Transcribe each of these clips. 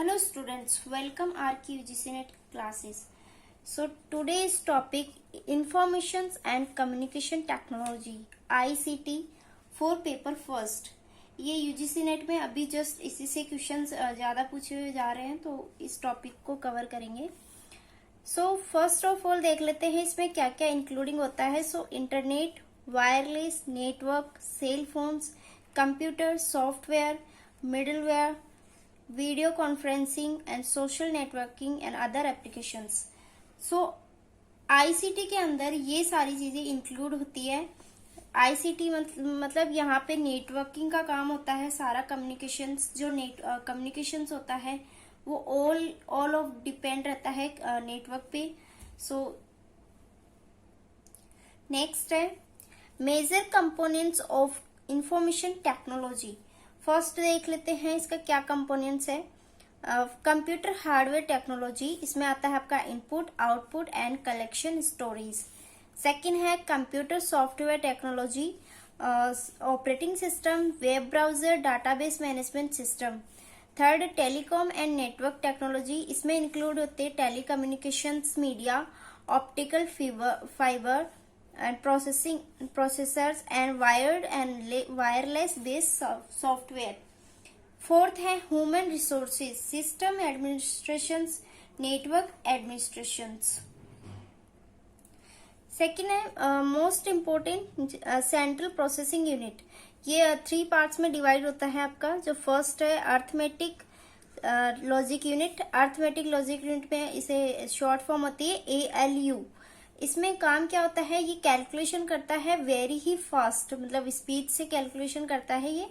Hello students, welcome RQGCNet classes. So today's topic Informations and Communication Technology ICT for paper first. ये UGC net में अभी just इसी से questions ज़्यादा पूछे हुए जा रहे हैं, तो इस टॉपिक को कवर करेंगे. सो फर्स्ट ऑफ ऑल देख लेते हैं इसमें क्या क्या इंक्लूडिंग होता है. So internet, wireless network, cell phones, computer, software, middleware, video conferencing and social networking and other applications. So ICT के अंदर ये सारी चीजें इंक्लूड होती है. आईसीटी मतलब यहाँ पे नेटवर्किंग का काम होता है. सारा कम्युनिकेशंस जो कम्युनिकेशंस होता है वो ऑल ऑफ डिपेंड रहता है नेटवर्क पे. सो नेक्स्ट है major components of information technology. First देख लेते हैं इसका क्या कंपोनेंट्स है. कंप्यूटर हार्डवेयर टेक्नोलॉजी, इसमें आता है आपका input, output and collection storage. Second है computer software technology, operating system, web browser, database management system. Third telecom and network technology, इसमें इंक्लूड होते हैं telecommunications, media, optical fibre and processors and wired and wireless based software. Fourth है human resources, system administrations, network administrations. Second है most important central processing unit. ये 3 parts में divide होता है आपका. जो फर्स्ट है arithmetic logic unit. Arithmetic logic unit में इसे शॉर्ट फॉर्म होती है ALU. इसमें काम क्या होता है, ये कैलकुलेशन करता है वेरी ही फास्ट, मतलब स्पीड से कैलकुलेशन करता है ये.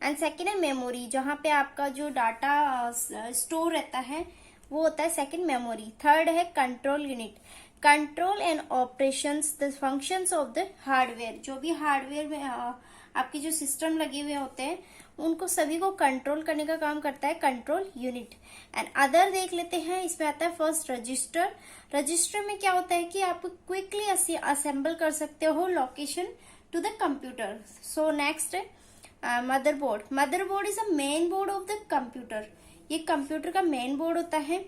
एंड सेकेंड है मेमोरी, जहां पे आपका जो डाटा स्टोर रहता है वो होता है सेकेंड मेमोरी. थर्ड है control unit, control and operations the functions of the hardware. जो भी हार्डवेयर में आपके जो सिस्टम लगे हुए होते हैं उनको सभी को कंट्रोल करने का काम करता है कंट्रोल यूनिट. एंड अदर देख लेते हैं. इसमें आता है फर्स्ट रजिस्टर. रजिस्टर में क्या होता है कि आप क्विकली असेंबल कर सकते हो location to the computer. So next है motherboard. Motherboard is a main board of the computer. ये कंप्यूटर का मेन बोर्ड होता है.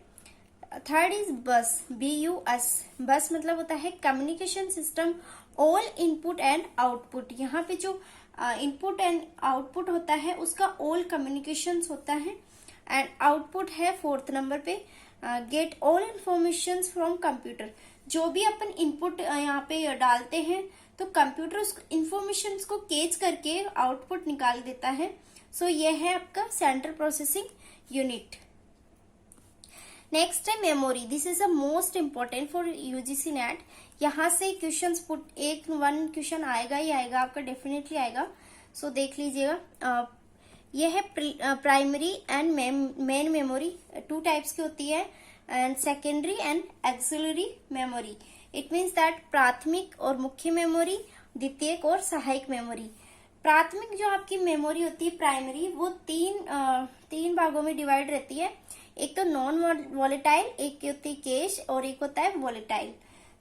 Third is bus, BUS. Bus मतलब होता है communication system, all input and output. यहाँ पे जो इनपुट एंड आउटपुट होता है उसका ऑल कम्युनिकेशंस होता है. एंड आउटपुट है फोर्थ नंबर पे get all information from computer. जो भी अपन इनपुट यहाँ पे डालते हैं तो कंप्यूटर उस इंफॉर्मेशन को कैच करके आउटपुट निकाल देता है. सो ये है आपका सेंट्रल प्रोसेसिंग यूनिट. नेक्स्ट है memory. This is the most important for UGC net. यहाँ से क्वेश्चंस वन क्वेश्चन आएगा ही आएगा आपका, डेफिनेटली आएगा. सो देख लीजिएगा. ये है primary and main memory. 2 types की होती है. And secondary and axillary memory. It means that प्राथमिक और मुख्य मेमोरी, द्वितीयक और सहायक मेमोरी. प्राथमिक जो आपकी मेमोरी होती है प्राइमरी, वो तीन भागों में डिवाइड रहती है. एक तो नॉन वॉलेटाइल, एक होती है कैश और एक होता है वॉलेटाइल.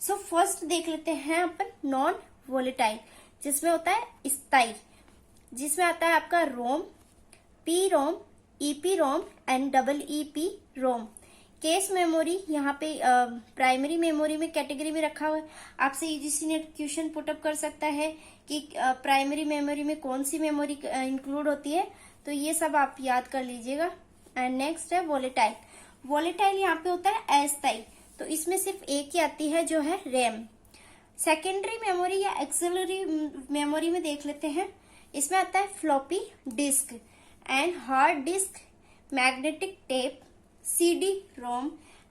सो फर्स्ट देख लेते हैं अपन नॉन वॉलेटाइल, जिसमें होता है स्थायी, जिसमें आता है आपका रोम, PROM, EPROM and EEPROM. Cache memory यहाँ पे प्राइमरी मेमोरी में कैटेगरी में रखा हुआ है. आपसे यूजीसी ने क्वेश्चन पुटअप कर सकता है कि प्राइमरी मेमोरी में कौन सी मेमोरी इंक्लूड होती है, तो ये सब आप याद कर लीजिएगा. एंड नेक्स्ट है वॉलेटाइल. वॉलेटाइल यहाँ पे होता है अस्थायी, तो इसमें सिर्फ एक ही आती है जो है रैम. सेकेंडरी मेमोरी या एक्सिलरी मेमोरी में देख लेते हैं. इसमें आता है floppy disk and hard disk, magnetic tape, CD-ROM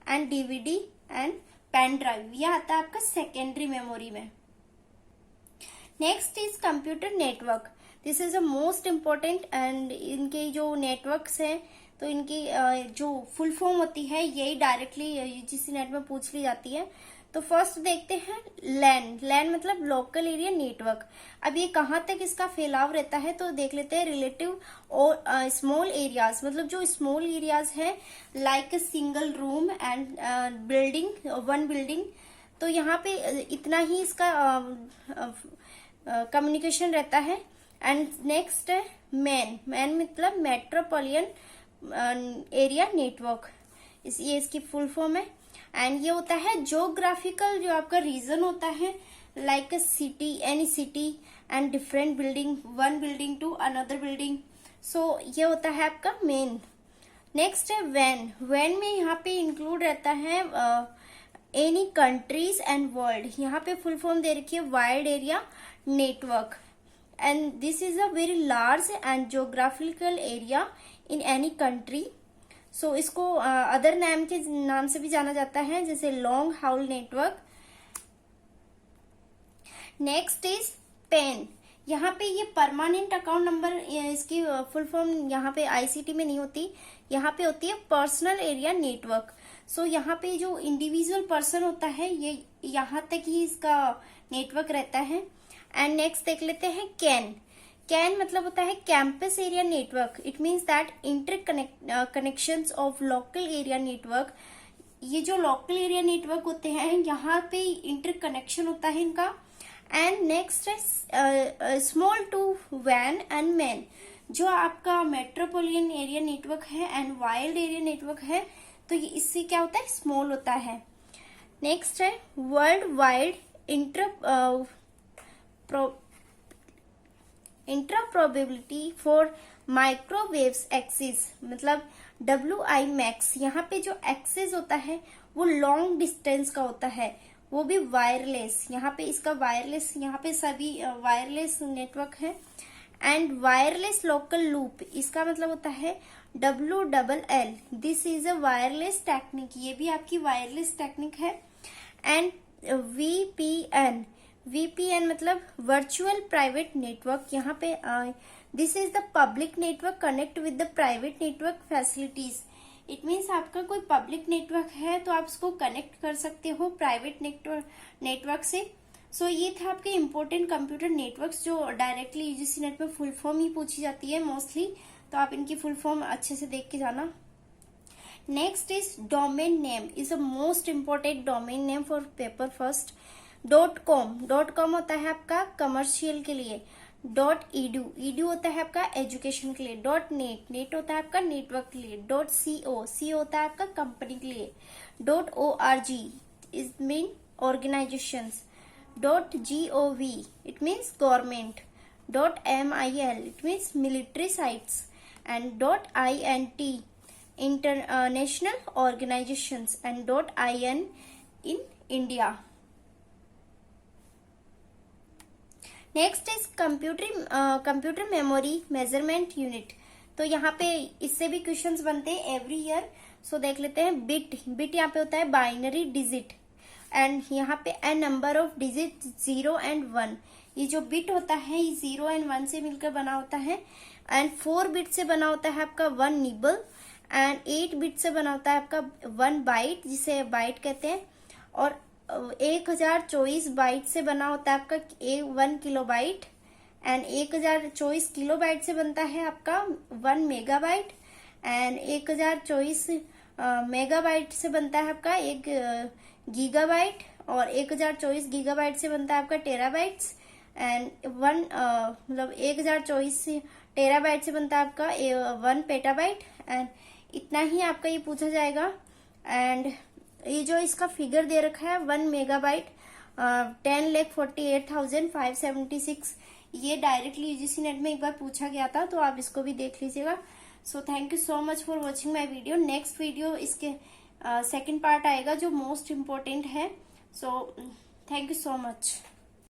and DVD and pen drive. यह आता है आपका सेकेंडरी मेमोरी में. Next is computer network. This is a most important. And इनके जो नेटवर्क्स हैं तो इनकी जो फुल फॉर्म होती है यही डायरेक्टली यूजीसी नेट में पूछ ली जाती है. तो फर्स्ट देखते हैं लैन. लैन मतलब लोकल एरिया नेटवर्क. अब ये कहाँ तक इसका फैलाव रहता है तो देख लेते हैं. रिलेटिव और स्मॉल एरियाज, मतलब जो स्मॉल एरियाज हैं like single room and building, one building, तो यहाँ पे इतना ही इसका कम्युनिकेशन रहता है. एंड नेक्स्ट है मैन. मैन मतलब मेट्रोपॉलिटन एरिया नेटवर्क, ये इसकी फुल फॉर्म है। एंड ये होता है ज्योग्राफिकल, जो आपका रीजन होता है, like a city, any city and different building, one building to another building. So ये होता है आपका मेन। नेक्स्ट है व्हेन। व्हेन में यहाँ पे इंक्लूड रहता है एनी कंट्रीज एंड वर्ल्ड। यहाँ पे फुल फॉर्म दे रखी है wide area network, and this is a very large and geographical area in any country. So इसको अदर नेम के नाम से भी जाना जाता है, जैसे long haul network. Next is PAN. यहाँ पे ये परमानेंट अकाउंट नंबर, इसकी फुल फॉर्म यहाँ पे आईसीटी में नहीं होती, यहाँ पे होती है पर्सनल एरिया नेटवर्क। सो यहाँ पे जो इंडिविजुअल पर्सन होता है, ये यहाँ तक ही इसका नेटवर्क रहता है। एंड नेक्स्ट देख लेते हैं कैन। कैन मतलब होता है campus area network. It means that inter connections of local area network. ये जो लोकल एरिया नेटवर्क होते हैं, यहाँ पे इंटर कनेक्शन होता है इनका। And next is small to वैन एंड मैन। जो आपका मेट्रोपोलियन एरिया नेटवर्क है एंड वाइल्ड एरिया नेटवर्क है, तो ये इससे क्या होता है, स्मॉल होता है। नेक्स्ट है world wide interoperability for microwaves access, मतलब WIMAX। यहाँ पे जो एक्सिस होता है वो लॉन्ग डिस्टेंस का होता है, वो भी वायरलेस। यहाँ पे इसका वायरलेस, यहाँ पे सभी वायरलेस नेटवर्क है। एंड वायरलेस लोकल लूप, इसका मतलब होता है WLL। This is a wireless technique, ये भी आपकी वायरलेस टेक्निक है। एंड VPN मतलब वर्चुअल प्राइवेट नेटवर्क। यहाँ पे this is the public network connect with the private network facilities. It means आपका कोई पब्लिक नेटवर्क है तो आप उसको कनेक्ट कर सकते हो प्राइवेट नेटवर्क से। सो ये था आपके इम्पोर्टेंट कंप्यूटर नेटवर्क्स, जो डायरेक्टली यूजीसी नेट में फुल फॉर्म ही पूछी जाती है मोस्टली, तो आप इनकी फुल फॉर्म अच्छे से देख के जाना। Next is domain name, is a most important domain name for paper first. .com होता है आपका कमर्शियल के लिए। .edu होता है आपका एजुकेशन के लिए। .net होता है आपका नेटवर्क के लिए। .co होता है आपका कंपनी के लिए। .org is mean organisations. .gov it means government. .mil it means military sites. And .int international organisations. And .in in India. Next is computer memory measurement unit. तो यहाँ पे इससे भी क्वेश्चंस बनते हैं एवरी ईयर। सो देख लेते हैं बिट यहाँ पे होता है बाइनरी डिजिट, एंड यहाँ पे ए नंबर ऑफ डिजिट 0 and 1। ये जो बिट होता है ये 0 and 1 से मिलकर बना होता है। एंड 4 बिट से बना होता है आपका 1 निबल। एंड 8 बिट से बना होता है आपका 1 बाइट, जिसे बाइट कहते हैं। और 1024 बाइट से बना होता है आपका 1 किलोबाइट। एंड 1024 किलोबाइट से बनता है आपका 1 मेगाबाइट। एंड 1024 मेगाबाइट से बनता है आपका 1 गीगाबाइट। और 1024 गीगाबाइट से बनता है आपका टेराबाइट्स। एंड 1024 टेराबाइट से बनता है आपका 1 पेटाबाइट। एंड इतना ही आपका ये पूछा जाएगा। एंड ये जो इसका फिगर दे रखा है 1 मेगाबाइट 10,48,576, ये डायरेक्टली यूजीसी नेट में एक बार पूछा गया था, तो आप इसको भी देख लीजिएगा। So thank you so much for watching my video. Next video इसके सेकंड पार्ट आएगा जो मोस्ट इम्पोर्टेंट है। So thank you so much.